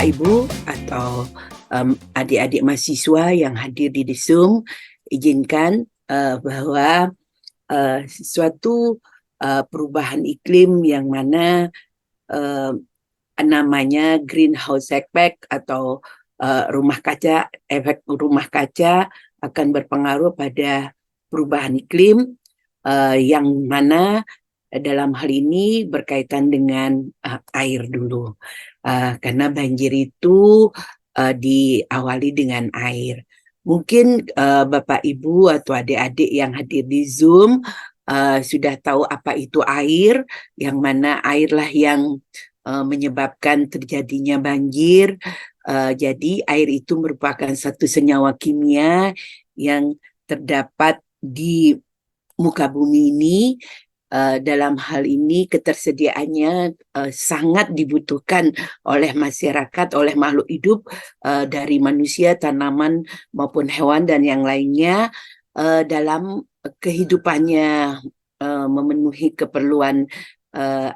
Ibu atau adik-adik mahasiswa yang hadir di Zoom, izinkan bahwa suatu perubahan iklim yang mana uh, namanya greenhouse effect atau efek rumah kaca akan berpengaruh pada perubahan iklim yang mana dalam hal ini berkaitan dengan air dulu. Karena banjir itu diawali dengan air. Mungkin Bapak Ibu atau adik-adik yang hadir di Zoom sudah tahu apa itu air, yang mana airlah yang menyebabkan terjadinya banjir. Jadi air itu merupakan satu senyawa kimia yang terdapat di muka bumi ini. Dalam hal ini ketersediaannya sangat dibutuhkan oleh masyarakat, oleh makhluk hidup dari manusia, tanaman maupun hewan dan yang lainnya dalam kehidupannya memenuhi keperluan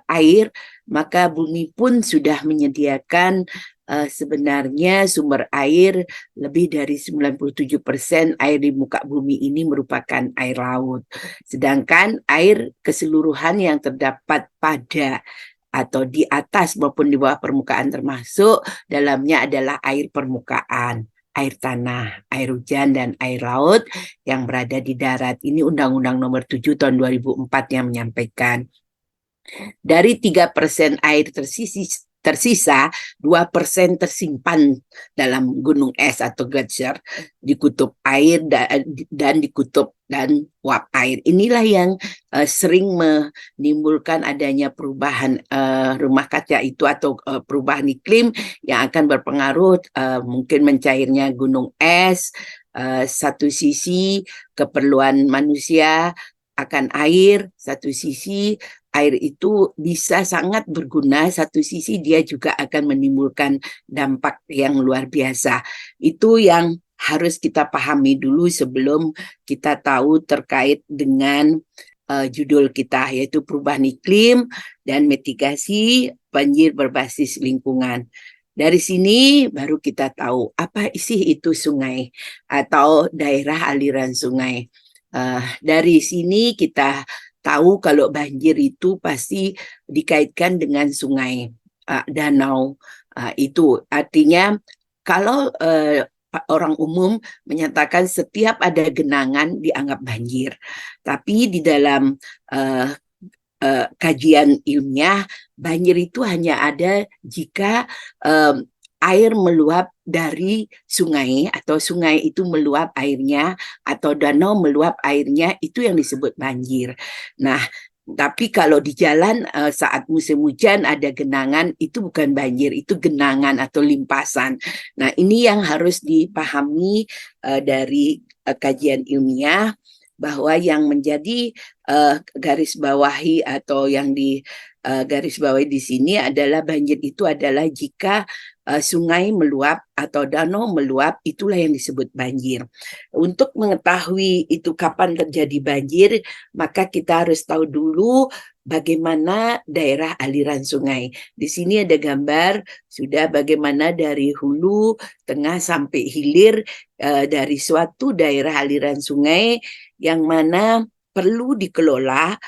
air, maka bumi pun sudah menyediakan sebenarnya sumber air. Lebih dari 97% air di muka bumi ini merupakan air laut. Sedangkan air keseluruhan yang terdapat pada atau di atas maupun di bawah permukaan termasuk dalamnya adalah air permukaan, air tanah, air hujan, dan air laut yang berada di darat. Ini Undang-Undang Nomor 7 Tahun 2004 yang menyampaikan. Dari 3% air tersisa 2% tersimpan dalam gunung es atau glacier di kutub air dan di kutub dan uap air. Inilah yang sering menimbulkan adanya perubahan rumah kaca itu atau perubahan iklim yang akan berpengaruh mungkin mencairnya gunung es. Satu sisi keperluan manusia akan air, satu sisi air itu bisa sangat berguna, satu sisi dia juga akan menimbulkan dampak yang luar biasa. Itu yang harus kita pahami dulu sebelum kita tahu terkait dengan judul kita, yaitu perubahan iklim dan mitigasi banjir berbasis lingkungan. Dari sini baru kita tahu apa sih itu sungai atau daerah aliran sungai. Dari sini kita tahu kalau banjir itu pasti dikaitkan dengan sungai, danau. Itu artinya kalau orang umum menyatakan setiap ada genangan dianggap banjir. Tapi di dalam kajian ilmiah, banjir itu hanya ada jika air meluap dari sungai atau sungai itu meluap airnya atau danau meluap airnya, itu yang disebut banjir. Nah, tapi kalau di jalan saat musim hujan ada genangan, itu bukan banjir, itu genangan atau limpasan. Nah, ini yang harus dipahami dari kajian ilmiah, bahwa yang menjadi garis bawahi atau yang di garis bawahi di sini adalah banjir itu adalah jika sungai meluap atau danau meluap, itulah yang disebut banjir. Untuk mengetahui itu kapan terjadi banjir, maka kita harus tahu dulu bagaimana daerah aliran sungai. Di sini ada gambar sudah bagaimana dari hulu, tengah sampai hilir dari suatu daerah aliran sungai yang mana perlu dikelola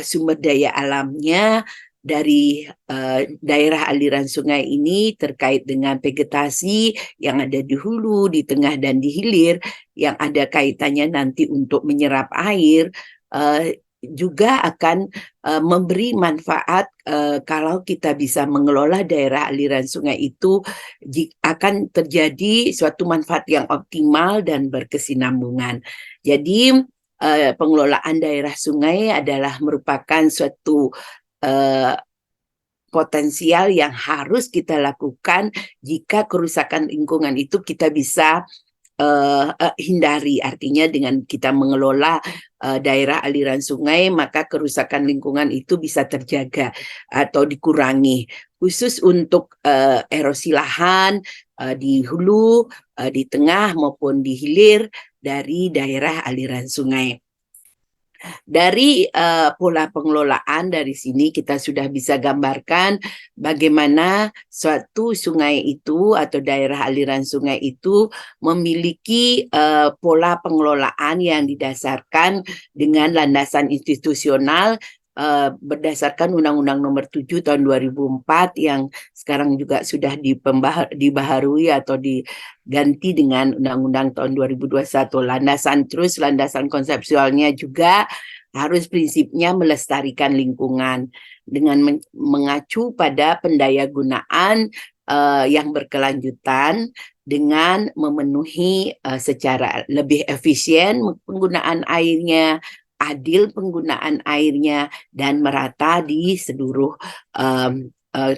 sumber daya alamnya dari daerah aliran sungai ini terkait dengan vegetasi yang ada di hulu, di tengah, dan di hilir yang ada kaitannya nanti untuk menyerap air, juga akan memberi manfaat kalau kita bisa mengelola daerah aliran sungai itu, akan terjadi suatu manfaat yang optimal dan berkesinambungan. Jadi pengelolaan daerah sungai adalah merupakan suatu potensial yang harus kita lakukan jika kerusakan lingkungan itu kita bisa hindari. Artinya dengan kita mengelola daerah aliran sungai, maka kerusakan lingkungan itu bisa terjaga atau dikurangi. Khusus untuk erosi lahan di hulu, di tengah maupun di hilir dari daerah aliran sungai. Dari pola pengelolaan dari sini kita sudah bisa gambarkan bagaimana suatu sungai itu atau daerah aliran sungai itu memiliki pola pengelolaan yang didasarkan dengan landasan institusional berdasarkan Undang-Undang Nomor 7 tahun 2004 yang sekarang juga sudah dibaharui atau diganti dengan Undang-Undang tahun 2021. Landasan konseptualnya juga harus prinsipnya melestarikan lingkungan dengan mengacu pada pendayagunaan yang berkelanjutan dengan memenuhi secara lebih efisien penggunaan airnya, adil penggunaan airnya, dan merata di seluruh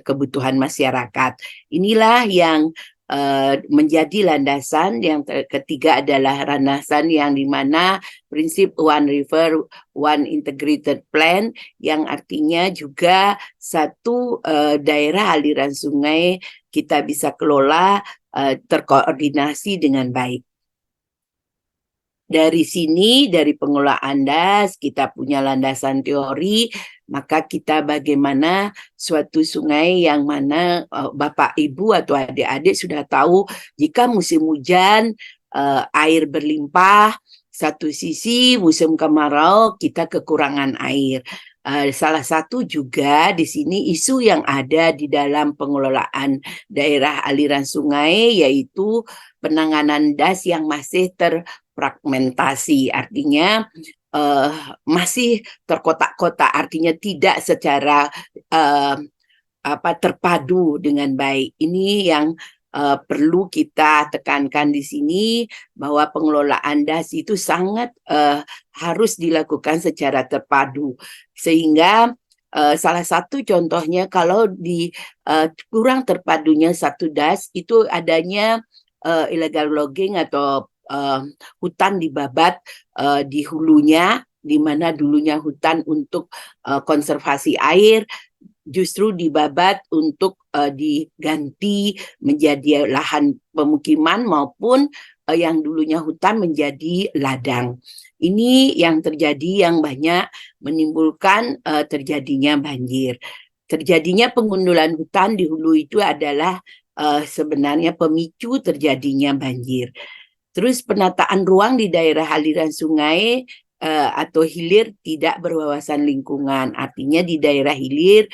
kebutuhan masyarakat. Inilah yang menjadi landasan. Yang ketiga adalah landasan yang dimana prinsip One River, One Integrated Plan, yang artinya juga satu daerah aliran sungai kita bisa kelola terkoordinasi dengan baik. Dari sini, dari pengelolaan das, kita punya landasan teori, maka kita bagaimana suatu sungai yang mana Bapak, Ibu, atau adik-adik sudah tahu jika musim hujan air berlimpah, satu sisi musim kemarau kita kekurangan air. Salah satu juga di sini isu yang ada di dalam pengelolaan daerah aliran sungai yaitu penanganan das yang masih terfragmentasi, artinya masih terkotak-kotak, artinya tidak secara terpadu dengan baik. Ini yang perlu kita tekankan di sini bahwa pengelolaan das itu sangat harus dilakukan secara terpadu sehingga salah satu contohnya kalau di kurang terpadunya satu das itu adanya illegal logging atau hutan dibabat di hulunya, di mana dulunya hutan untuk konservasi air justru dibabat untuk diganti menjadi lahan pemukiman maupun yang dulunya hutan menjadi ladang. Ini yang terjadi yang banyak menimbulkan terjadinya banjir. Terjadinya pengundulan hutan di hulu itu adalah sebenarnya pemicu terjadinya banjir. Terus penataan ruang di daerah aliran sungai atau hilir tidak berwawasan lingkungan. Artinya di daerah hilir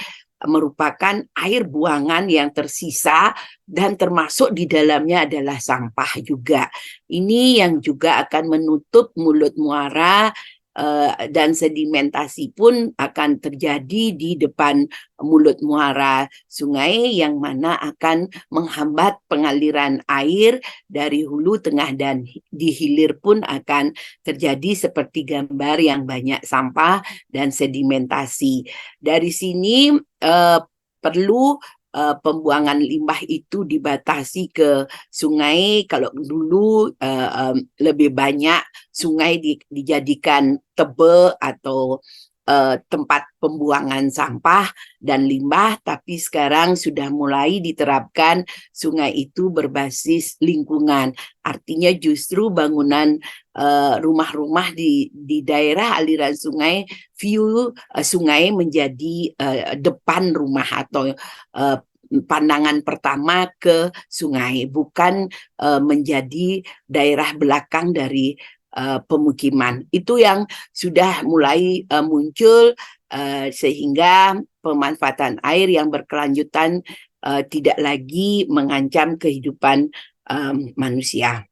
merupakan air buangan yang tersisa dan termasuk di dalamnya adalah sampah juga. Ini yang juga akan menutup mulut muara dan sedimentasi pun akan terjadi di depan mulut muara sungai yang mana akan menghambat pengaliran air dari hulu, tengah, dan di hilir pun akan terjadi seperti gambar yang banyak sampah dan sedimentasi. Dari sini perlu pembuangan limbah itu dibatasi ke sungai. Kalau dulu lebih banyak sungai dijadikan tebe atau tempat pembuangan sampah dan limbah, tapi sekarang sudah mulai diterapkan sungai itu berbasis lingkungan. Artinya justru bangunan rumah-rumah di daerah aliran sungai, view sungai menjadi depan rumah atau pandangan pertama ke sungai, bukan menjadi daerah belakang dari pemukiman. Itu yang sudah mulai muncul sehingga pemanfaatan air yang berkelanjutan tidak lagi mengancam kehidupan manusia.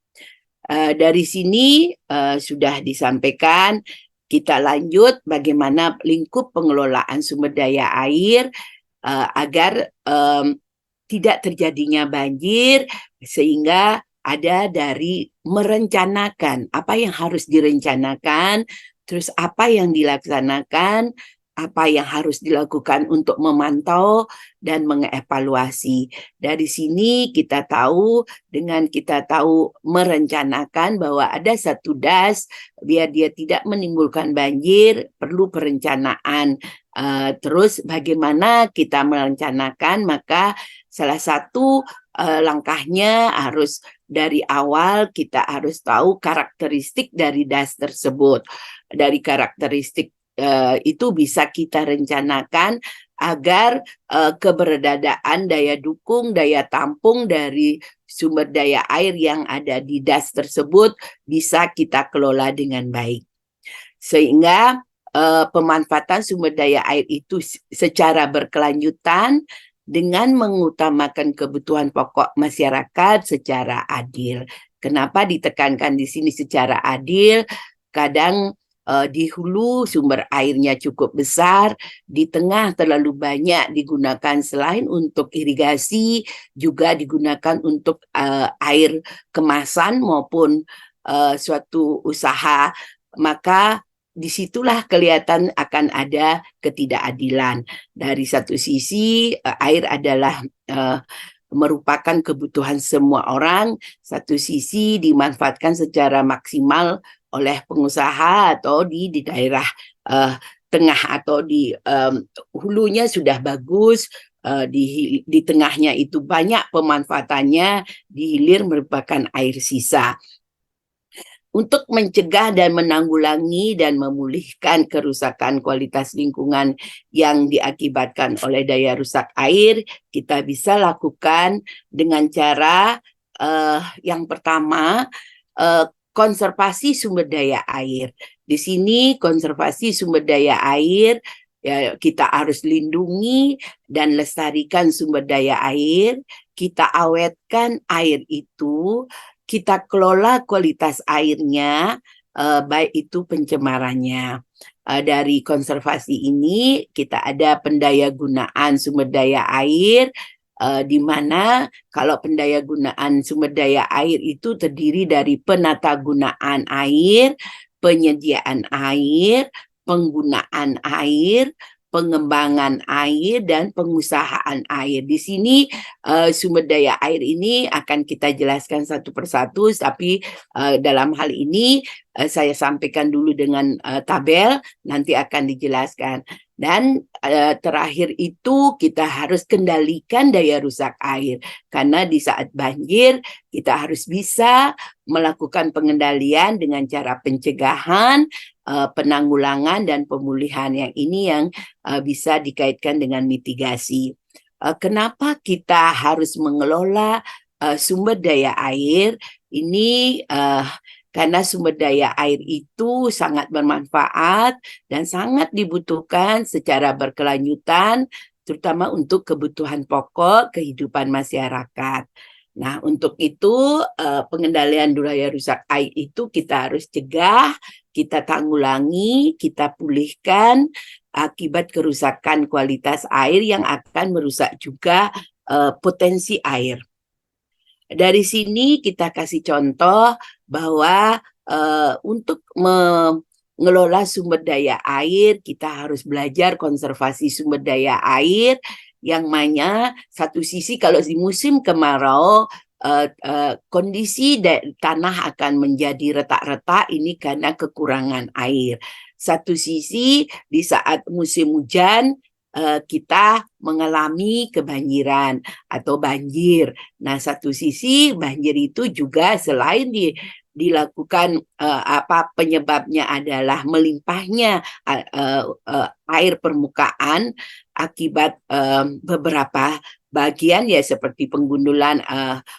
Dari sini sudah disampaikan, kita lanjut bagaimana lingkup pengelolaan sumber daya air agar tidak terjadinya banjir, sehingga ada dari merencanakan apa yang harus direncanakan, terus apa yang dilaksanakan, apa yang harus dilakukan untuk memantau dan mengevaluasi. Dari sini kita tahu, dengan kita tahu merencanakan bahwa ada satu das, biar dia tidak menimbulkan banjir, perlu perencanaan. Terus bagaimana kita merencanakan, maka salah satu langkahnya harus dari awal kita harus tahu karakteristik dari das tersebut. Dari karakteristik itu bisa kita rencanakan agar keberadaan daya dukung, daya tampung dari sumber daya air yang ada di das tersebut bisa kita kelola dengan baik. Sehingga pemanfaatan sumber daya air itu secara berkelanjutan dengan mengutamakan kebutuhan pokok masyarakat secara adil. Kenapa ditekankan di sini secara adil? Kadang di hulu sumber airnya cukup besar, di tengah terlalu banyak digunakan selain untuk irigasi, juga digunakan untuk air kemasan maupun suatu usaha, maka disitulah kelihatan akan ada ketidakadilan. Dari satu sisi, air adalah merupakan kebutuhan semua orang, satu sisi dimanfaatkan secara maksimal oleh pengusaha atau di daerah tengah atau di hulunya sudah bagus, di tengahnya itu banyak pemanfaatannya, di hilir merupakan air sisa. Untuk mencegah dan menanggulangi dan memulihkan kerusakan kualitas lingkungan yang diakibatkan oleh daya rusak air, kita bisa lakukan dengan cara yang pertama, konservasi sumber daya air. Di sini konservasi sumber daya air, ya, kita harus lindungi dan lestarikan sumber daya air, kita awetkan air itu, kita kelola kualitas airnya, baik itu pencemarannya. Dari konservasi ini kita ada pendayagunaan sumber daya air, di mana kalau pendayagunaan sumber daya air itu terdiri dari penatagunaan air, penyediaan air, penggunaan air, pengembangan air, dan pengusahaan air. Di sini sumber daya air ini akan kita jelaskan satu persatu, tapi dalam hal ini saya sampaikan dulu dengan tabel, nanti akan dijelaskan. Dan terakhir itu kita harus kendalikan daya rusak air, karena di saat banjir kita harus bisa melakukan pengendalian dengan cara pencegahan, penanggulangan, dan pemulihan. Yang ini yang bisa dikaitkan dengan mitigasi. Kenapa kita harus mengelola sumber daya air? Ini karena sumber daya air itu sangat bermanfaat dan sangat dibutuhkan secara berkelanjutan, terutama untuk kebutuhan pokok kehidupan masyarakat. Nah, untuk itu pengendalian daya rusak air itu kita harus cegah, kita tanggulangi, kita pulihkan akibat kerusakan kualitas air yang akan merusak juga potensi air. Dari sini kita kasih contoh bahwa untuk mengelola sumber daya air, kita harus belajar konservasi sumber daya air, yang mana satu sisi kalau di musim kemarau, kondisi tanah akan menjadi retak-retak, ini karena kekurangan air. Satu sisi di saat musim hujan, kita mengalami kebanjiran atau banjir. Nah, satu sisi banjir itu juga selain dilakukan penyebabnya adalah melimpahnya air permukaan akibat beberapa bagian, ya, seperti penggundulan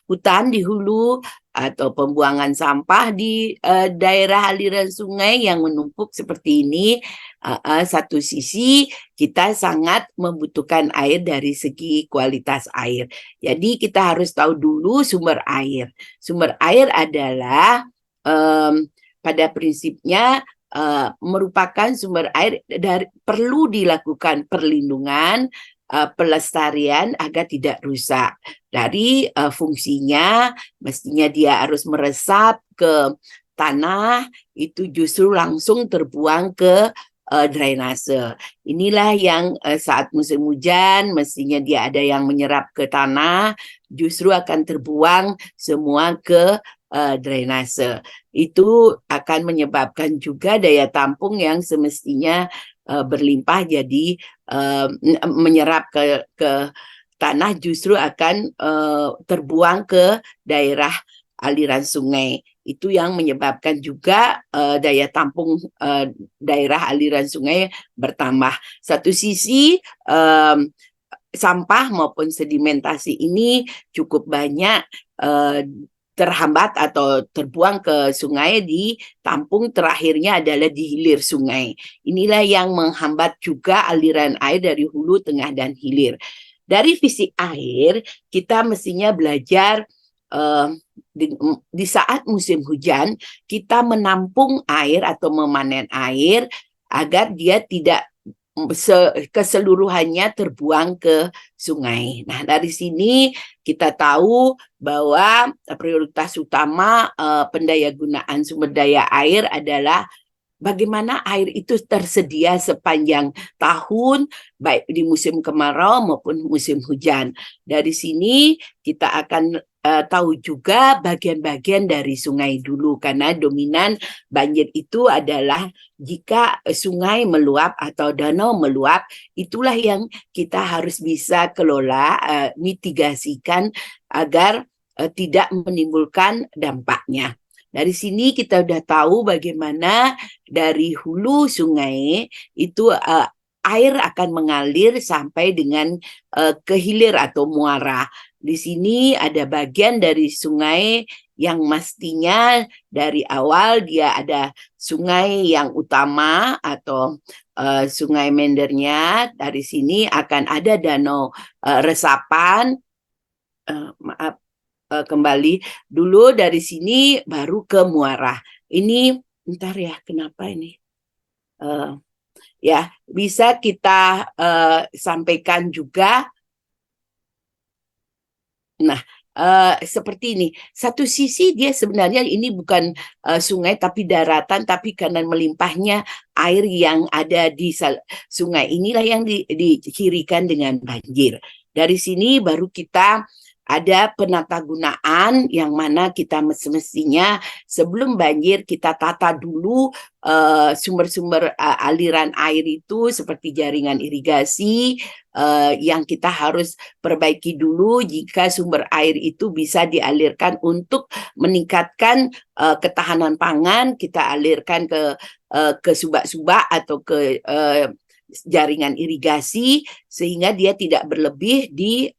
hutan di hulu atau pembuangan sampah di daerah aliran sungai yang menumpuk seperti ini. Satu sisi kita sangat membutuhkan air dari segi kualitas air. Jadi kita harus tahu dulu sumber air. Sumber air adalah pada prinsipnya merupakan sumber air perlu dilakukan perlindungan, pelestarian agar tidak rusak. Dari fungsinya mestinya dia harus meresap ke tanah, itu justru langsung terbuang ke drainase. Inilah yang saat musim hujan mestinya dia ada yang menyerap ke tanah, justru akan terbuang semua ke drainase. Itu akan menyebabkan juga daya tampung yang semestinya berlimpah jadi menyerap ke tanah justru akan terbuang ke daerah aliran sungai. Itu yang menyebabkan juga daya tampung daerah aliran sungai bertambah. Satu sisi sampah maupun sedimentasi ini cukup banyak terhambat atau terbuang ke sungai, di tampung terakhirnya adalah di hilir sungai. Inilah yang menghambat juga aliran air dari hulu, tengah, dan hilir. Dari fisik air, kita mestinya belajar di saat musim hujan, kita menampung air atau memanen air agar dia tidak keseluruhannya terbuang ke sungai. Nah, dari sini kita tahu bahwa prioritas utama pendayagunaan sumber daya air adalah bagaimana air itu tersedia sepanjang tahun, baik di musim kemarau maupun musim hujan. Dari sini kita akan tahu juga bagian-bagian dari sungai dulu, karena dominan banjir itu adalah jika sungai meluap atau danau meluap. Itulah yang kita harus bisa kelola, mitigasikan agar tidak menimbulkan dampaknya. Dari sini kita udah tahu bagaimana dari hulu sungai itu air akan mengalir sampai dengan ke hilir atau muara. Di sini ada bagian dari sungai yang mestinya dari awal dia ada sungai yang utama atau sungai mendernya. Dari sini akan ada danau resapan. Maaf, kembali dulu dari sini baru ke muara. Ini bentar ya, kenapa ini? Ya, bisa kita sampaikan juga. Nah, seperti ini. Satu sisi dia sebenarnya ini bukan sungai tapi daratan, tapi karena melimpahnya air yang ada di sungai inilah yang dicirikan dengan banjir. Dari sini baru kita ada penatagunaan yang mana kita semestinya sebelum banjir kita tata dulu sumber-sumber aliran air itu, seperti jaringan irigasi yang kita harus perbaiki dulu jika sumber air itu bisa dialirkan untuk meningkatkan ketahanan pangan. Kita alirkan ke subak-subak atau ke jaringan irigasi sehingga dia tidak berlebih di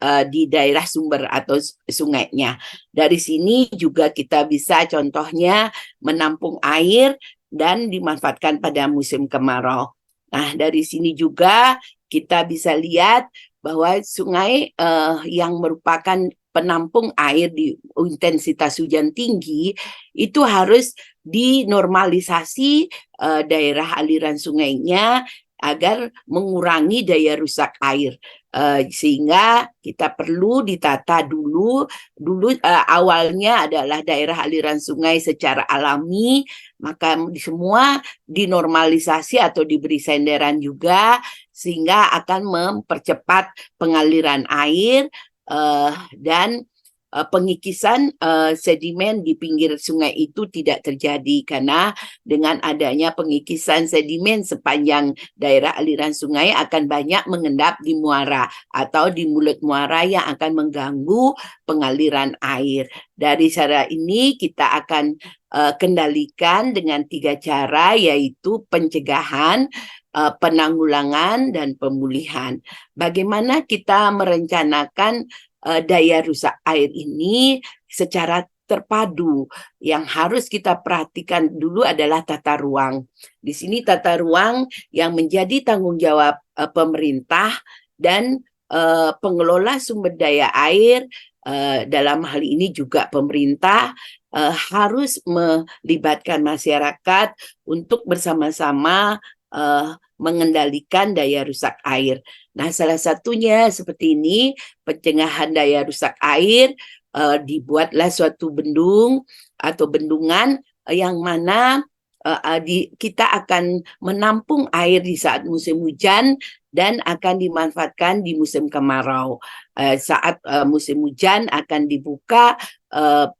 daerah sumber atau sungainya. Dari sini juga kita bisa contohnya menampung air dan dimanfaatkan pada musim kemarau. Nah, dari sini juga kita bisa lihat bahwa sungai yang merupakan penampung air di intensitas hujan tinggi itu harus dinormalisasi daerah aliran sungainya agar mengurangi daya rusak air, sehingga kita perlu ditata dulu awalnya adalah daerah aliran sungai secara alami, maka semua dinormalisasi atau diberi senderan juga sehingga akan mempercepat pengaliran air dan pengikisan sedimen di pinggir sungai itu tidak terjadi, karena dengan adanya pengikisan sedimen sepanjang daerah aliran sungai akan banyak mengendap di muara atau di mulut muara yang akan mengganggu pengaliran air. Dari cara ini kita akan kendalikan dengan 3 cara, yaitu pencegahan, penanggulangan, dan pemulihan. Bagaimana kita merencanakan daya rusak air ini secara terpadu? Yang harus kita perhatikan dulu adalah tata ruang. Di sini tata ruang yang menjadi tanggung jawab pemerintah dan pengelola sumber daya air, dalam hal ini juga pemerintah, harus melibatkan masyarakat untuk bersama-sama mengendalikan daya rusak air. Nah, salah satunya seperti ini, pencegahan daya rusak air, dibuatlah suatu bendung atau bendungan yang mana kita akan menampung air di saat musim hujan dan akan dimanfaatkan di musim kemarau. Saat musim hujan akan dibuka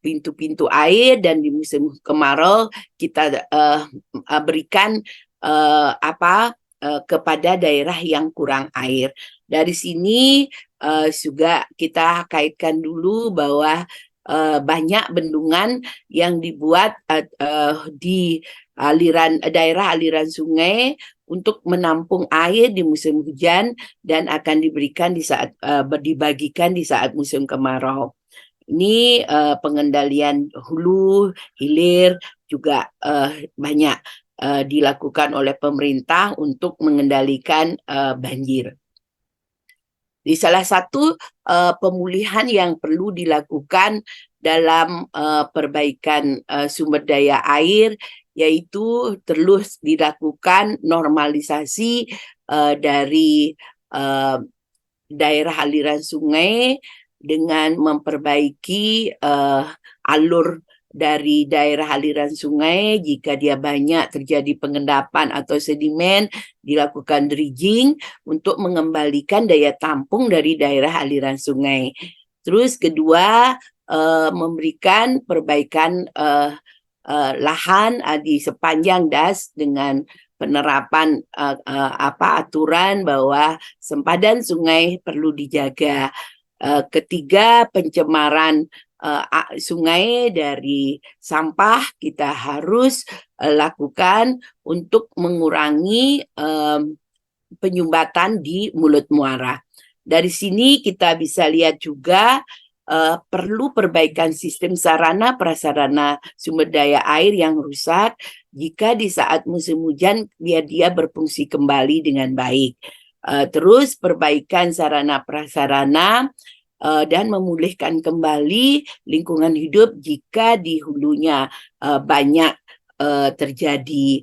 pintu-pintu air, dan di musim kemarau kita berikan kepada daerah yang kurang air. Dari sini juga kita kaitkan dulu bahwa banyak bendungan yang dibuat di daerah aliran sungai untuk menampung air di musim hujan dan akan diberikan dibagikan di saat musim kemarau. Ini pengendalian hulu, hilir juga banyak dilakukan oleh pemerintah untuk mengendalikan banjir. Di salah satu pemulihan yang perlu dilakukan dalam perbaikan sumber daya air, yaitu terus dilakukan normalisasi dari daerah aliran sungai dengan memperbaiki alur dari daerah aliran sungai. Jika dia banyak terjadi pengendapan atau sedimen, dilakukan dredging untuk mengembalikan daya tampung dari daerah aliran sungai. Terus kedua, memberikan perbaikan lahan di sepanjang das dengan penerapan aturan bahwa sempadan sungai perlu dijaga. Ketiga, pencemaran sungai dari sampah kita harus lakukan untuk mengurangi penyumbatan di mulut muara. Dari sini kita bisa lihat juga perlu perbaikan sistem sarana prasarana sumber daya air yang rusak jika di saat musim hujan biar dia berfungsi kembali dengan baik. Terus perbaikan sarana prasarana dan memulihkan kembali lingkungan hidup jika di hulunya banyak terjadi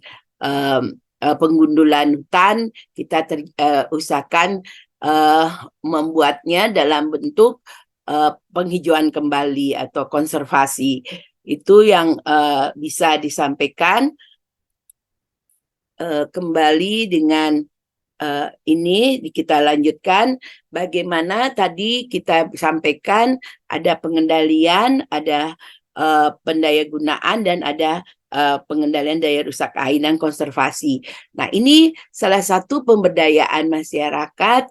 penggundulan hutan. Kita usahakan membuatnya dalam bentuk penghijauan kembali atau konservasi. Itu yang bisa disampaikan. Kembali dengan ini kita lanjutkan bagaimana tadi kita sampaikan ada pengendalian, ada pendayagunaan dan ada pengendalian daya rusak air dan konservasi. Nah, ini salah satu pemberdayaan masyarakat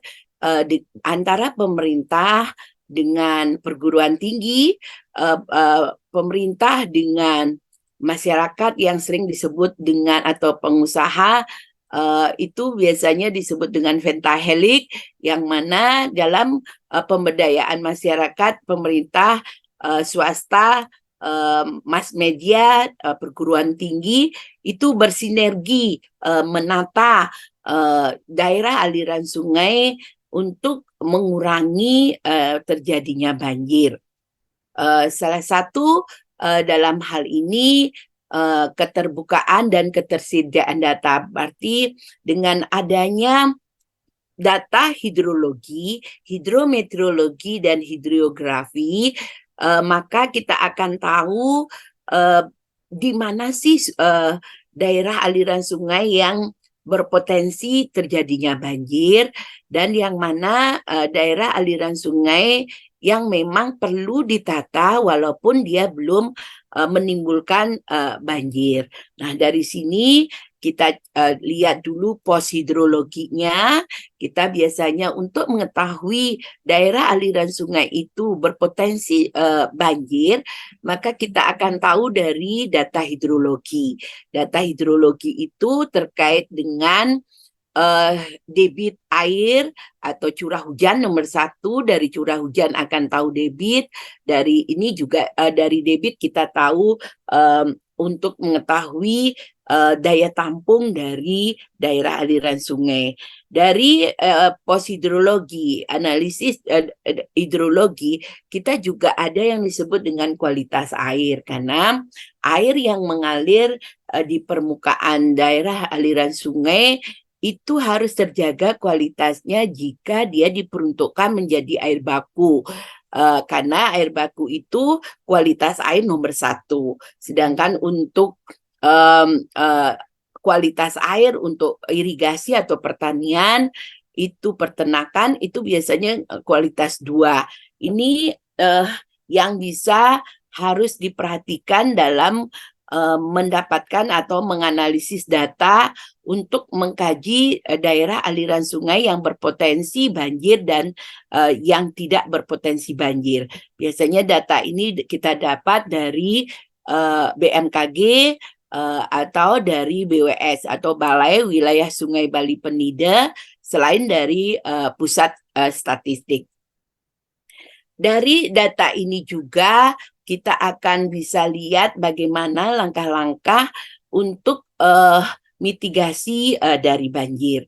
antara pemerintah dengan perguruan tinggi, pemerintah dengan masyarakat yang sering disebut dengan atau pengusaha. Itu biasanya disebut dengan pentahelik, yang mana dalam pemberdayaan masyarakat, pemerintah, swasta, mass media, perguruan tinggi itu bersinergi menata daerah aliran sungai untuk mengurangi terjadinya banjir. Salah satu dalam hal ini keterbukaan dan ketersediaan data. Berarti dengan adanya data hidrologi, hidrometeorologi, dan hidrografi, maka kita akan tahu di mana sih daerah aliran sungai yang berpotensi terjadinya banjir dan yang mana daerah aliran sungai yang memang perlu ditata walaupun dia belum menimbulkan banjir. Nah, dari sini kita lihat dulu pos hidrologinya. Kita biasanya untuk mengetahui daerah aliran sungai itu berpotensi banjir, maka kita akan tahu dari data hidrologi. Data hidrologi itu terkait dengan debit air atau curah hujan. Nomor satu, dari curah hujan akan tahu debit. Dari ini juga dari debit kita tahu untuk mengetahui daya tampung dari daerah aliran sungai. Dari pos hidrologi, analisis hidrologi, kita juga ada yang disebut dengan kualitas air, karena air yang mengalir di permukaan daerah aliran sungai itu harus terjaga kualitasnya jika dia diperuntukkan menjadi air baku. Karena air baku itu kualitas air nomor satu. Sedangkan untuk kualitas air untuk irigasi atau pertanian, itu peternakan, itu biasanya kualitas 2. Ini yang bisa harus diperhatikan dalam mendapatkan atau menganalisis data untuk mengkaji daerah aliran sungai yang berpotensi banjir dan yang tidak berpotensi banjir. Biasanya data ini kita dapat dari BMKG atau dari BWS atau Balai Wilayah Sungai Bali Penida, selain dari pusat statistik. Dari data ini juga kita akan bisa lihat bagaimana langkah-langkah untuk mitigasi dari banjir.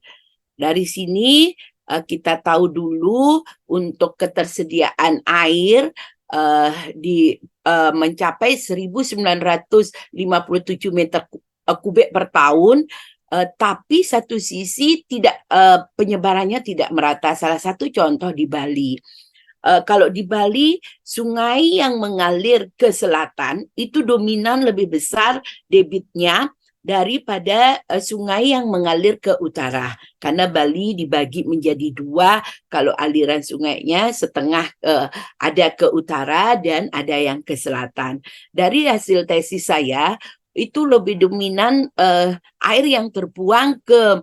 Dari sini kita tahu dulu untuk ketersediaan air mencapai 1.957 meter kubik per tahun, tapi satu sisi tidak penyebarannya tidak merata. Salah satu contoh di Bali. Kalau di Bali, sungai yang mengalir ke selatan itu dominan lebih besar debitnya daripada sungai yang mengalir ke utara. Karena Bali dibagi menjadi dua, kalau aliran sungainya setengah ada ke utara dan ada yang ke selatan. Dari hasil tesis saya, itu lebih dominan air yang terbuang ke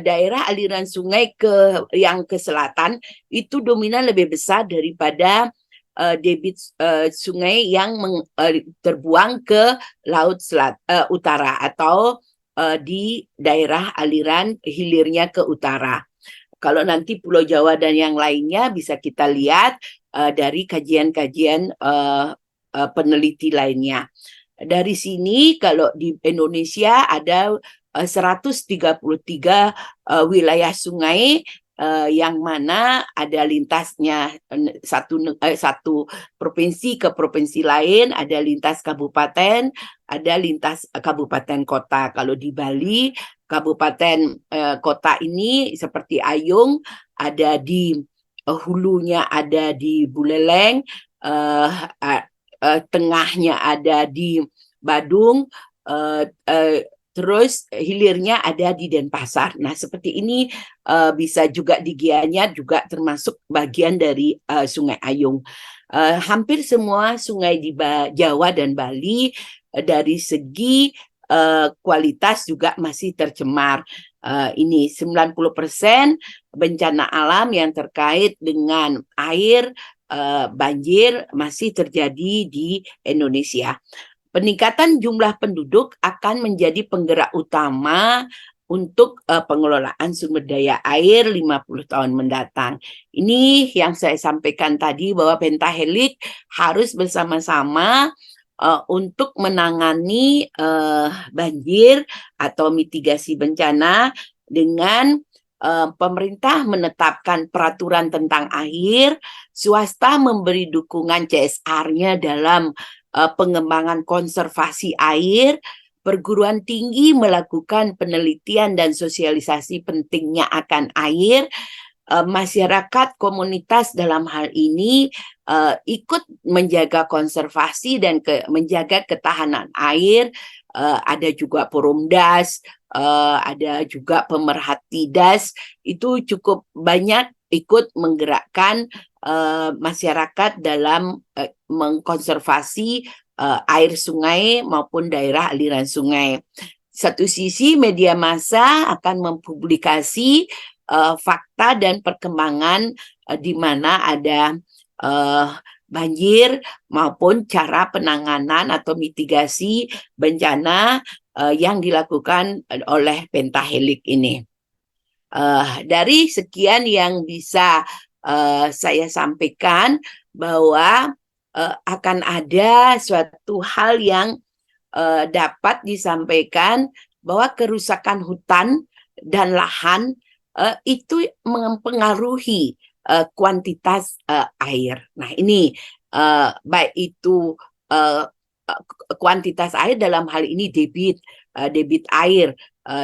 daerah aliran sungai yang ke selatan itu dominan lebih besar daripada debit sungai yang terbuang ke laut utara atau di daerah aliran hilirnya ke utara. Kalau nanti Pulau Jawa dan yang lainnya bisa kita lihat dari kajian-kajian peneliti lainnya. Dari sini kalau di Indonesia ada 133 wilayah sungai yang mana ada lintasnya satu provinsi ke provinsi lain, ada lintas kabupaten, ada lintas kabupaten kota. Kalau di Bali, kabupaten kota ini seperti Ayung, ada di hulunya ada di Buleleng, tengahnya ada di Badung, terus hilirnya ada di Denpasar. Nah, seperti ini bisa juga di Gianyar juga termasuk bagian dari Sungai Ayung. Hampir semua sungai di Jawa dan Bali dari segi kualitas juga masih tercemar. Ini 90% bencana alam yang terkait dengan air banjir masih terjadi di Indonesia. Peningkatan jumlah penduduk akan menjadi penggerak utama untuk pengelolaan sumber daya air 50 tahun mendatang. Ini yang saya sampaikan tadi bahwa Pentahelix harus bersama-sama untuk menangani banjir atau mitigasi bencana dengan pemerintah menetapkan peraturan tentang air, swasta memberi dukungan CSR-nya dalam pengembangan konservasi air, perguruan tinggi melakukan penelitian dan sosialisasi pentingnya akan air, masyarakat komunitas dalam hal ini ikut menjaga konservasi dan menjaga ketahanan air. Ada juga Porumdas, ada juga pemerhati das, itu cukup banyak ikut menggerakkan masyarakat dalam mengkonservasi air sungai maupun daerah aliran sungai. Satu sisi media massa akan mempublikasi fakta dan perkembangan di mana ada banjir maupun cara penanganan atau mitigasi bencana yang dilakukan oleh Pentahelix ini. Dari sekian yang bisa saya sampaikan bahwa akan ada suatu hal yang dapat disampaikan bahwa kerusakan hutan dan lahan itu mempengaruhi kuantitas air. Nah, ini baik itu kuantitas air dalam hal ini debit air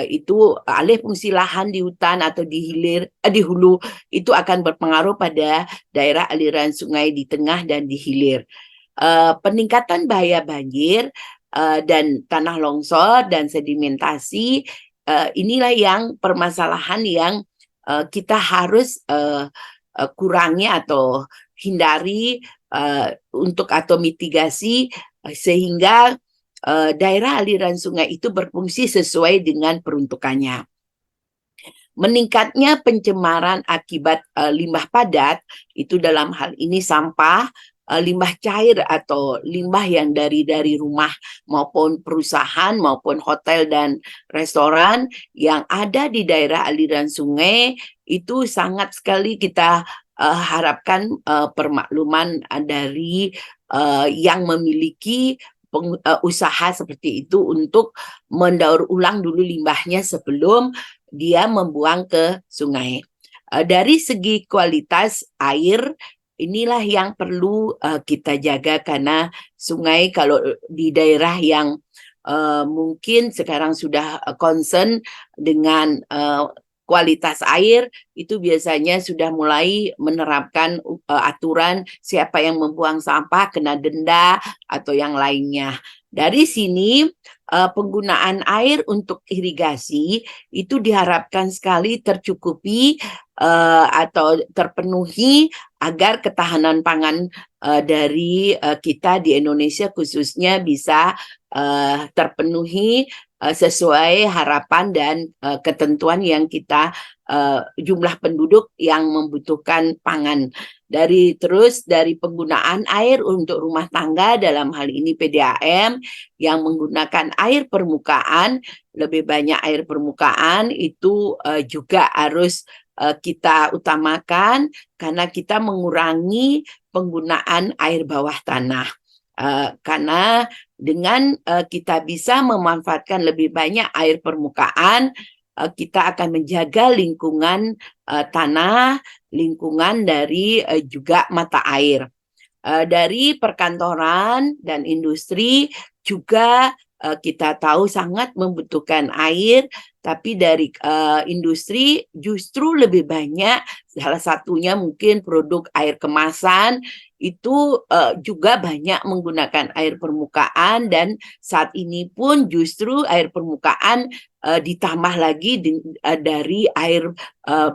itu alih fungsi lahan di hutan atau di hulu itu akan berpengaruh pada daerah aliran sungai di tengah dan di hilir. Peningkatan bahaya banjir dan tanah longsor dan sedimentasi inilah yang permasalahan yang kita harus kurangi atau hindari untuk atau mitigasi sehingga daerah aliran sungai itu berfungsi sesuai dengan peruntukannya. Meningkatnya pencemaran akibat limbah padat, itu dalam hal ini sampah, limbah cair atau limbah yang dari rumah maupun perusahaan maupun hotel dan restoran yang ada di daerah aliran sungai, itu sangat sekali kita harapkan permakluman dari yang memiliki usaha seperti itu untuk mendaur ulang dulu limbahnya sebelum dia membuang ke sungai. Dari segi kualitas air, inilah yang perlu kita jaga, karena sungai kalau di daerah yang mungkin sekarang sudah concern dengan kualitas air, itu biasanya sudah mulai menerapkan aturan siapa yang membuang sampah kena denda atau yang lainnya. Dari sini penggunaan air untuk irigasi itu diharapkan sekali tercukupi atau terpenuhi agar ketahanan pangan dari kita di Indonesia khususnya bisa terpenuhi sesuai harapan dan ketentuan yang kita jumlah penduduk yang membutuhkan pangan. Dari penggunaan air untuk rumah tangga dalam hal ini PDAM yang menggunakan air permukaan, lebih banyak air permukaan itu juga harus kita utamakan karena kita mengurangi penggunaan air bawah tanah. Karena dengan kita bisa memanfaatkan lebih banyak air permukaan, kita akan menjaga lingkungan tanah, lingkungan dari juga mata air. Dari perkantoran dan industri juga kita tahu sangat membutuhkan air, tapi dari industri justru lebih banyak, salah satunya mungkin produk air kemasan, itu juga banyak menggunakan air permukaan, dan saat ini pun justru air permukaan ditambah lagi dari air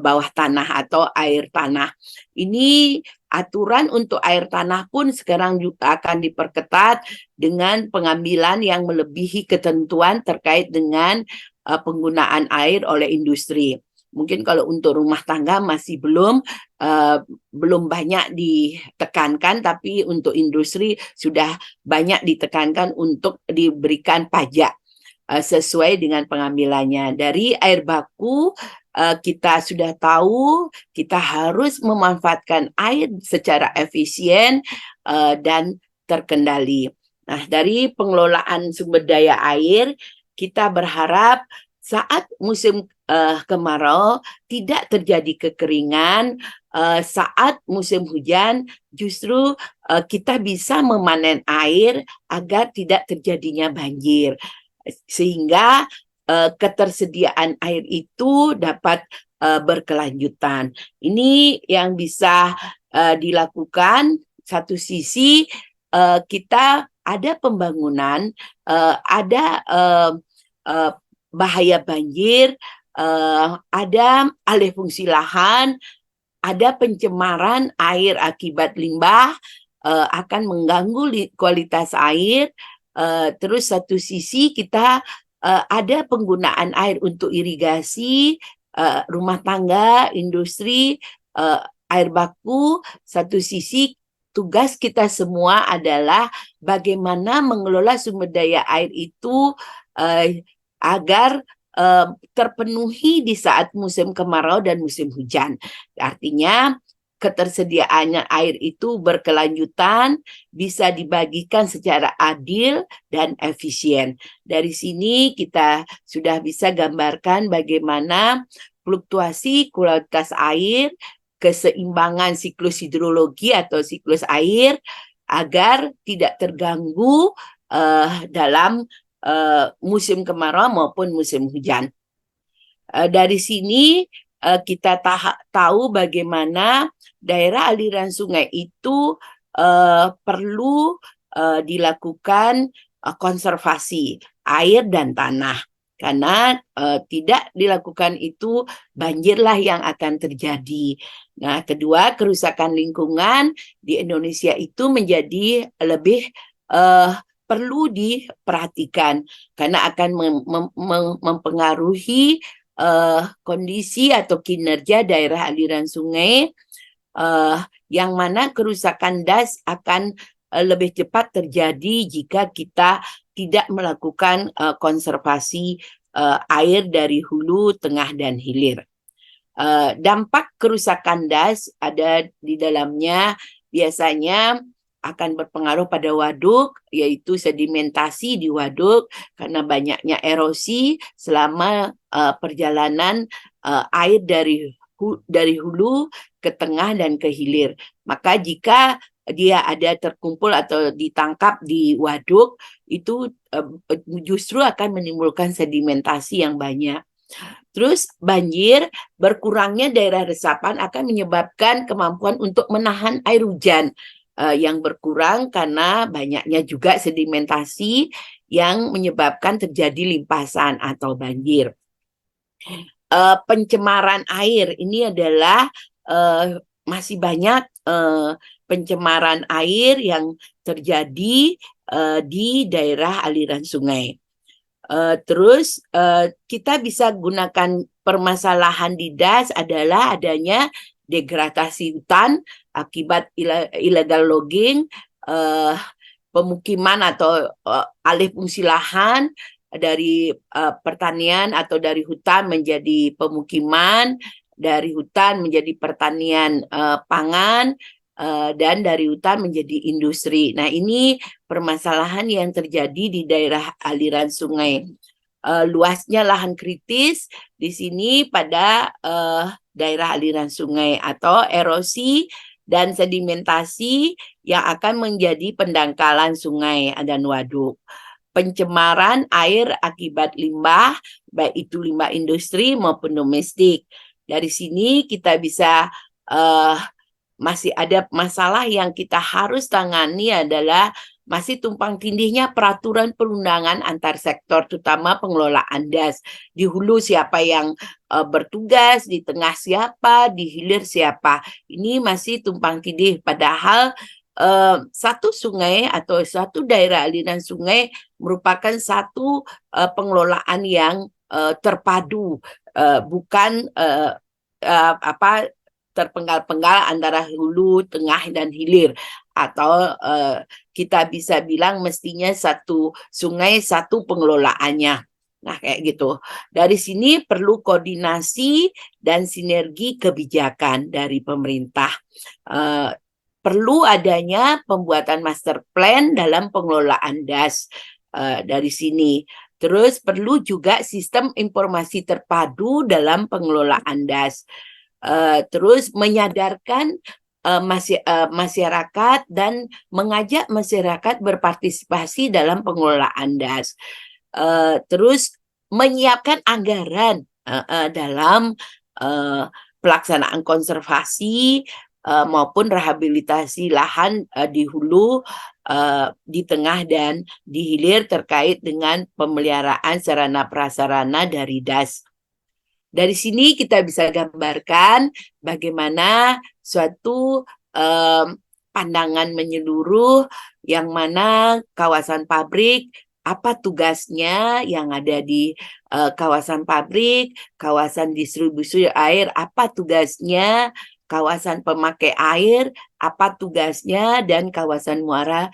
bawah tanah atau air tanah. Ini aturan untuk air tanah pun sekarang juga akan diperketat dengan pengambilan yang melebihi ketentuan terkait dengan penggunaan air oleh industri. Mungkin kalau untuk rumah tangga masih belum banyak ditekankan, tapi untuk industri sudah banyak ditekankan untuk diberikan pajak sesuai dengan pengambilannya. Dari air baku kita sudah tahu kita harus memanfaatkan air secara efisien dan terkendali. Nah, dari pengelolaan sumber daya air, kita berharap saat musim kemarau tidak terjadi kekeringan, saat musim hujan justru kita bisa memanen air agar tidak terjadinya banjir, sehingga ketersediaan air itu dapat berkelanjutan. Ini yang bisa dilakukan. Satu sisi kita ada pembangunan, ada bahaya banjir, ada alih fungsi lahan, ada pencemaran air akibat limbah, akan mengganggu kualitas air. Terus satu sisi kita ada penggunaan air untuk irigasi, rumah tangga, industri, air baku. Satu sisi tugas kita semua adalah bagaimana mengelola sumber daya air itu agar terpenuhi di saat musim kemarau dan musim hujan. Artinya ketersediaannya air itu berkelanjutan, bisa dibagikan secara adil dan efisien. Dari sini kita sudah bisa gambarkan bagaimana fluktuasi kualitas air, keseimbangan siklus hidrologi atau siklus air agar tidak terganggu dalam musim kemarau maupun musim hujan. Dari sini kita tahu bagaimana daerah aliran sungai itu perlu dilakukan konservasi air dan tanah. Karena tidak dilakukan itu, banjirlah yang akan terjadi. Nah, kedua, kerusakan lingkungan di Indonesia itu menjadi lebih perlu diperhatikan karena akan mempengaruhi kondisi atau kinerja daerah aliran sungai, yang mana kerusakan das akan lebih cepat terjadi jika kita tidak melakukan konservasi air dari hulu, tengah, dan hilir. Dampak kerusakan das ada di dalamnya biasanya akan berpengaruh pada waduk, yaitu sedimentasi di waduk karena banyaknya erosi selama perjalanan air dari hulu ke tengah dan ke hilir. Maka jika dia ada terkumpul atau ditangkap di waduk, itu justru akan menimbulkan sedimentasi yang banyak. Terus banjir, berkurangnya daerah resapan akan menyebabkan kemampuan untuk menahan air hujan yang berkurang karena banyaknya juga sedimentasi yang menyebabkan terjadi limpasan atau banjir. Pencemaran air ini adalah masih banyak pencemaran air yang terjadi di daerah aliran sungai. Terus kita bisa gunakan permasalahan di das adalah adanya degradasi hutan akibat illegal logging, pemukiman atau alih fungsi lahan dari pertanian atau dari hutan menjadi pemukiman, dari hutan menjadi pertanian pangan, dan dari hutan menjadi industri. Nah, ini permasalahan yang terjadi di daerah aliran sungai. Luasnya lahan kritis di sini pada daerah aliran sungai atau erosi dan sedimentasi yang akan menjadi pendangkalan sungai dan waduk. Pencemaran air akibat limbah, baik itu limbah industri maupun domestik. Dari sini kita bisa masih ada masalah yang kita harus tangani adalah masih tumpang tindihnya peraturan perundangan antar sektor, terutama pengelolaan das. Di hulu siapa yang bertugas, di tengah siapa, di hilir siapa. Ini masih tumpang tindih, padahal satu sungai atau satu daerah aliran sungai merupakan satu pengelolaan yang terpadu, bukan terpenggal-penggal antara hulu, tengah, dan hilir. Atau kita bisa bilang mestinya satu sungai, satu pengelolaannya. Nah, kayak gitu. Dari sini perlu koordinasi dan sinergi kebijakan dari pemerintah. Perlu adanya pembuatan master plan dalam pengelolaan das dari sini. Terus perlu juga sistem informasi terpadu dalam pengelolaan das. Terus menyadarkan masyarakat dan mengajak masyarakat berpartisipasi dalam pengelolaan das. Terus menyiapkan anggaran dalam pelaksanaan konservasi maupun rehabilitasi lahan di hulu, di tengah, dan di hilir terkait dengan pemeliharaan sarana prasarana dari das. Dari sini kita bisa gambarkan bagaimana suatu pandangan menyeluruh yang mana kawasan pabrik, apa tugasnya yang ada di kawasan pabrik, kawasan distribusi air, apa tugasnya, kawasan pemakai air, apa tugasnya, dan kawasan muara,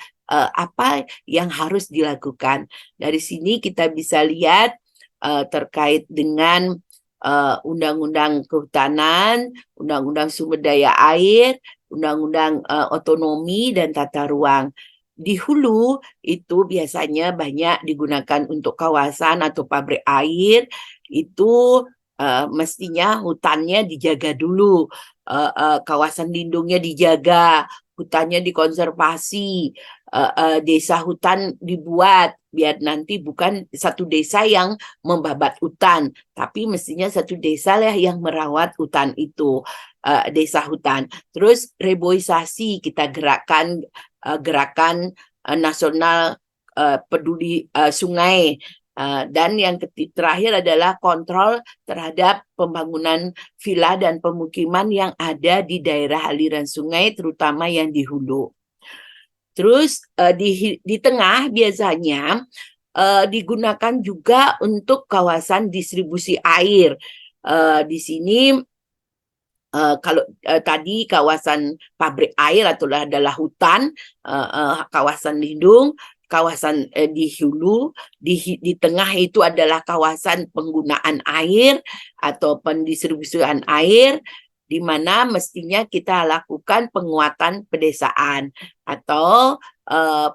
apa yang harus dilakukan. Dari sini kita bisa lihat terkait dengan Undang-Undang Kehutanan, Undang-Undang Sumber Daya Air, Undang-Undang Otonomi dan Tata Ruang. Di hulu itu biasanya banyak digunakan untuk kawasan atau pabrik air, itu mestinya hutannya dijaga dulu, kawasan lindungnya dijaga, hutannya dikonservasi, desa hutan dibuat, biar nanti bukan satu desa yang membabat hutan, tapi mestinya satu desa lah yang merawat hutan itu, desa hutan. Terus reboisasi, kita gerakan nasional peduli sungai. Dan yang terakhir adalah kontrol terhadap pembangunan villa dan pemukiman yang ada di daerah aliran sungai, terutama yang di hulu. Terus di tengah biasanya digunakan juga untuk kawasan distribusi air. Di sini kalau tadi kawasan pabrik air adalah hutan, kawasan lindung, kawasan di hulu, di tengah itu adalah kawasan penggunaan air atau pendistribusian air, di mana mestinya kita lakukan penguatan pedesaan atau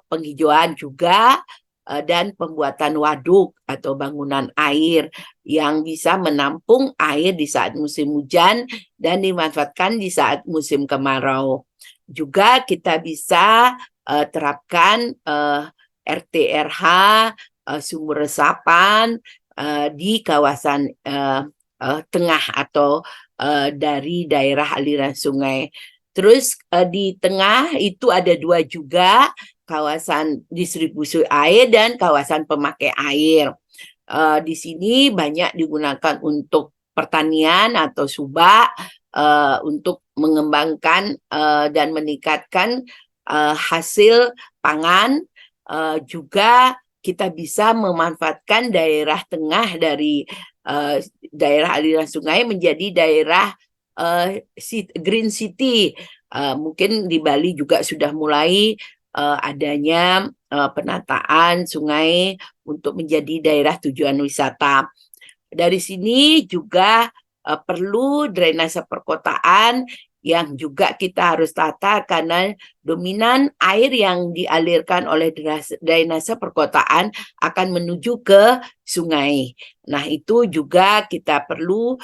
penghijauan juga dan pembuatan waduk atau bangunan air yang bisa menampung air di saat musim hujan dan dimanfaatkan di saat musim kemarau. Juga kita bisa terapkan RT/RH, sumur resapan di kawasan tengah atau dari daerah aliran sungai. Terus di tengah itu ada dua juga, kawasan distribusi air dan kawasan pemakai air. Di sini banyak digunakan untuk pertanian atau subak, untuk mengembangkan dan meningkatkan hasil pangan. Juga kita bisa memanfaatkan daerah tengah dari daerah aliran sungai menjadi daerah green city. Mungkin di Bali juga sudah mulai adanya penataan sungai untuk menjadi daerah tujuan wisata. Dari sini juga perlu drainase perkotaan yang juga kita harus tata karena dominan air yang dialirkan oleh drainase perkotaan akan menuju ke sungai. Nah, itu juga kita perlu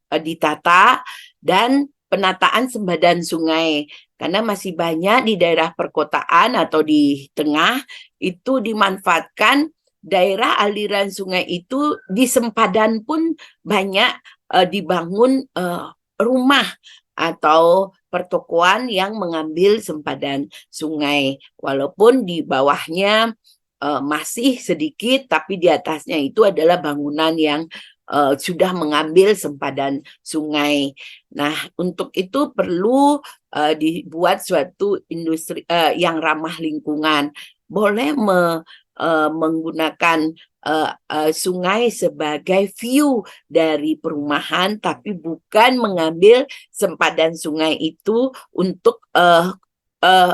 ditata dan penataan sembadan sungai karena masih banyak di daerah perkotaan atau di tengah itu dimanfaatkan daerah aliran sungai itu di sempadan pun banyak dibangun rumah atau pertokoan yang mengambil sempadan sungai. Walaupun di bawahnya masih sedikit, tapi di atasnya itu adalah bangunan yang sudah mengambil sempadan sungai. Nah, untuk itu perlu dibuat suatu industri yang ramah lingkungan. Boleh menggunakan sungai sebagai view dari perumahan, tapi bukan mengambil sempadan sungai itu untuk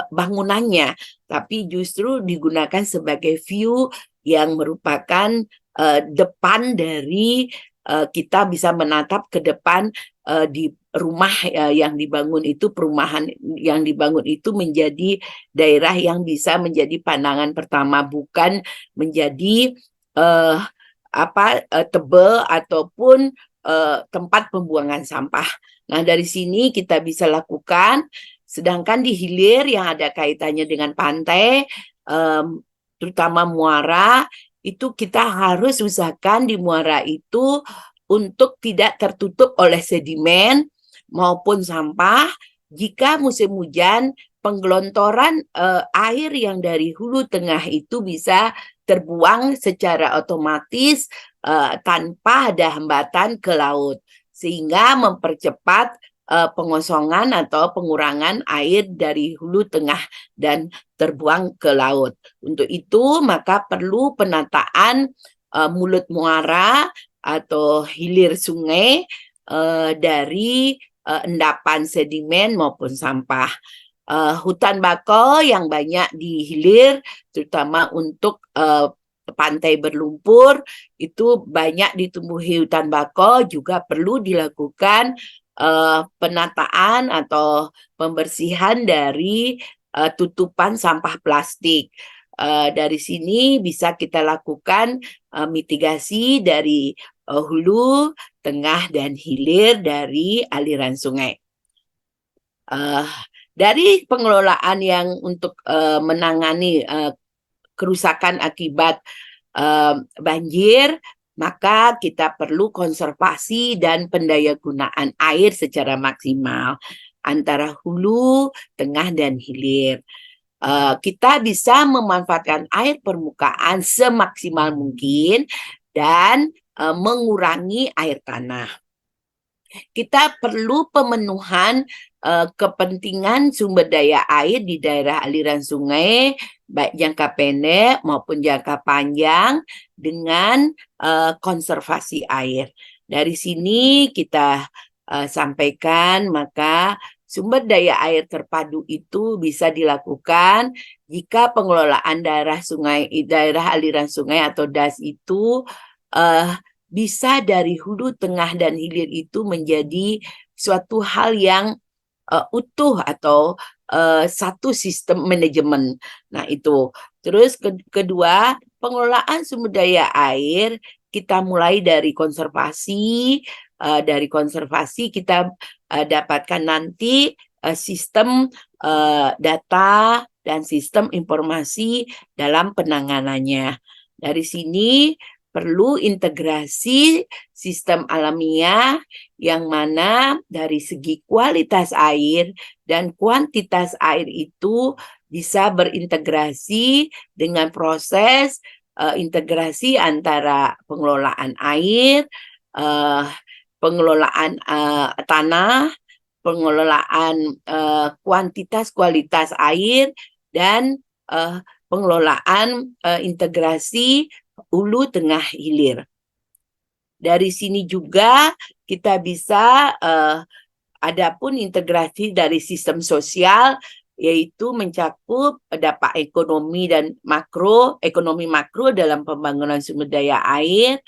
bangunannya, tapi justru digunakan sebagai view yang merupakan depan dari kita bisa menatap ke depan di rumah yang dibangun itu, perumahan yang dibangun itu menjadi daerah yang bisa menjadi pandangan pertama, bukan menjadi tebel ataupun tempat pembuangan sampah. Nah, dari sini kita bisa lakukan. Sedangkan di hilir yang ada kaitannya dengan pantai, terutama muara, itu kita harus usahakan di muara itu untuk tidak tertutup oleh sedimen maupun sampah. Jika musim hujan, penggelontoran air yang dari hulu tengah itu bisa terbuang secara otomatis tanpa ada hambatan ke laut, sehingga mempercepat pengosongan atau pengurangan air dari hulu tengah dan terbuang ke laut. Untuk itu, maka perlu penataan mulut muara atau hilir sungai dari endapan sedimen maupun sampah. Hutan bakau yang banyak di hilir, terutama untuk pantai berlumpur, itu banyak ditumbuhi hutan bakau, juga perlu dilakukan penataan atau pembersihan dari tutupan sampah plastik. Dari sini bisa kita lakukan mitigasi dari hulu, tengah, dan hilir dari aliran sungai. Dari pengelolaan yang untuk menangani kerusakan akibat banjir, maka kita perlu konservasi dan pendayagunaan air secara maksimal antara hulu, tengah, dan hilir. Kita bisa memanfaatkan air permukaan semaksimal mungkin dan mengurangi air tanah. Kita perlu pemenuhan kepentingan sumber daya air di daerah aliran sungai, baik jangka pendek maupun jangka panjang, dengan konservasi air. Dari sini kita sampaikan, maka sumber daya air terpadu itu bisa dilakukan jika pengelolaan daerah aliran sungai atau DAS itu uh, bisa dari hulu, tengah, dan hilir itu menjadi suatu hal yang utuh atau satu sistem manajemen. Nah, itu. Terus kedua, pengelolaan sumber daya air kita mulai dari konservasi. Dari konservasi kita dapatkan nanti sistem data dan sistem informasi dalam penanganannya. Dari sini perlu integrasi sistem alamiah yang mana dari segi kualitas air dan kuantitas air itu bisa berintegrasi dengan proses integrasi antara pengelolaan air, pengelolaan tanah, pengelolaan kuantitas kualitas air, dan pengelolaan integrasi hulu, tengah, hilir. Dari sini juga kita bisa adapun integrasi dari sistem sosial, yaitu mencakup dampak ekonomi dan ekonomi makro dalam pembangunan sumber daya air,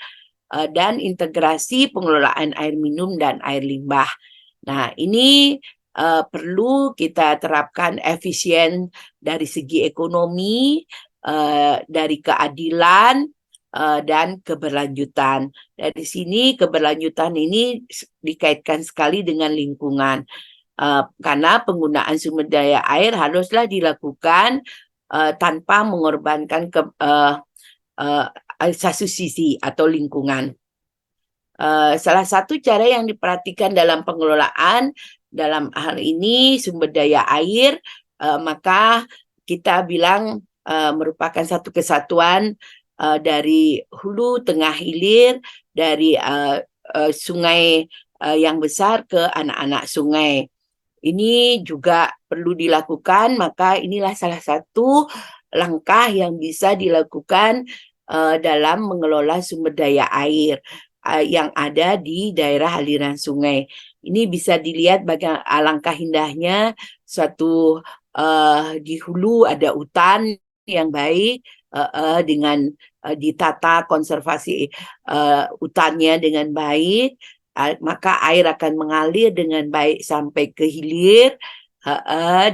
dan integrasi pengelolaan air minum dan air limbah. Nah, ini perlu kita terapkan efisien dari segi ekonomi, dari keadilan, dan keberlanjutan. Dari sini keberlanjutan ini dikaitkan sekali dengan lingkungan. Karena penggunaan sumber daya air haruslah dilakukan tanpa mengorbankan satu sisi atau lingkungan. Salah satu cara yang diperhatikan dalam pengelolaan dalam hal ini sumber daya air, maka kita bilang merupakan satu kesatuan dari hulu, tengah, hilir, dari sungai yang besar ke anak-anak sungai. Ini juga perlu dilakukan, maka inilah salah satu langkah yang bisa dilakukan dalam mengelola sumber daya air yang ada di daerah aliran sungai. Ini bisa dilihat bagaimana alangkah indahnya suatu di hulu ada hutan yang baik dengan ditata konservasi hutannya dengan baik, maka air akan mengalir dengan baik sampai ke hilir.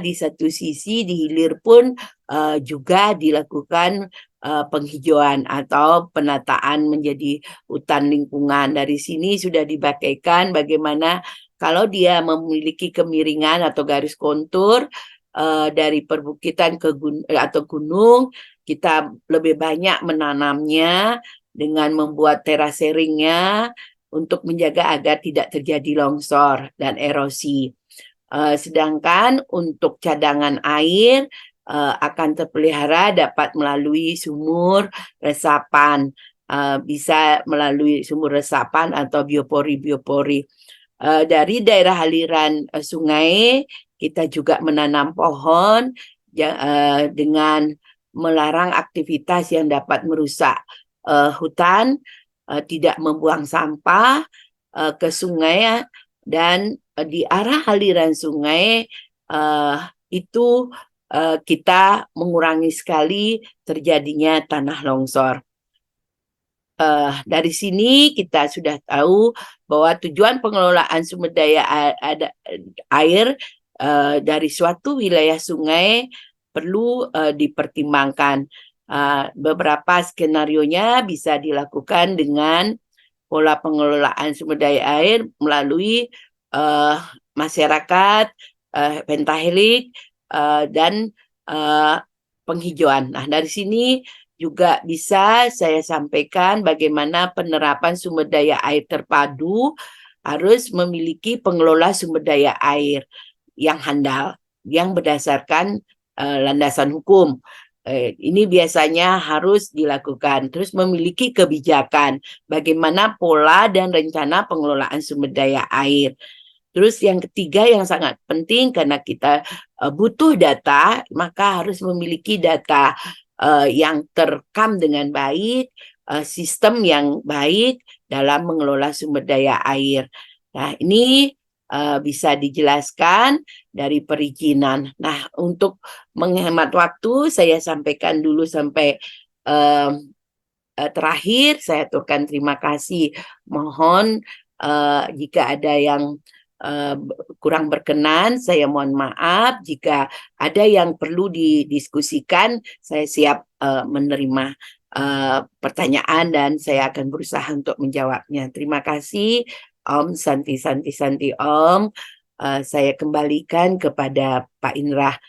Di satu sisi di hilir pun juga dilakukan penghijauan atau penataan menjadi hutan lingkungan. Dari sini sudah dibakaikan bagaimana kalau dia memiliki kemiringan atau garis kontur dari perbukitan ke atau gunung, kita lebih banyak menanamnya dengan membuat teraseringnya untuk menjaga agar tidak terjadi longsor dan erosi. Sedangkan untuk cadangan air akan terpelihara dapat melalui sumur resapan, bisa melalui sumur resapan atau biopori-biopori. Dari daerah aliran sungai, kita juga menanam pohon dengan melarang aktivitas yang dapat merusak hutan, tidak membuang sampah ke sungai, dan di arah aliran sungai itu kita mengurangi sekali terjadinya tanah longsor. Dari sini kita sudah tahu bahwa tujuan pengelolaan sumber daya air dari suatu wilayah sungai perlu dipertimbangkan. Beberapa skenarionya bisa dilakukan dengan pola pengelolaan sumber daya air melalui masyarakat, pentahelik, dan penghijauan. Nah, dari sini juga bisa saya sampaikan bagaimana penerapan sumber daya air terpadu harus memiliki pengelola sumber daya air yang handal, yang berdasarkan landasan hukum. Ini biasanya harus dilakukan. Terus memiliki kebijakan bagaimana pola dan rencana pengelolaan sumber daya air. Terus yang ketiga yang sangat penting karena kita butuh data, maka harus memiliki data yang terekam dengan baik, sistem yang baik dalam mengelola sumber daya air. Nah, ini bisa dijelaskan dari perizinan. Nah, untuk menghemat waktu, saya sampaikan dulu sampai terakhir. Saya aturkan terima kasih. Mohon jika ada yang uh, kurang berkenan, saya mohon maaf. Jika ada yang perlu didiskusikan, saya siap menerima pertanyaan dan saya akan berusaha untuk menjawabnya. Terima kasih, Om Santi Santi Santi Om. Saya kembalikan kepada Pak Indra.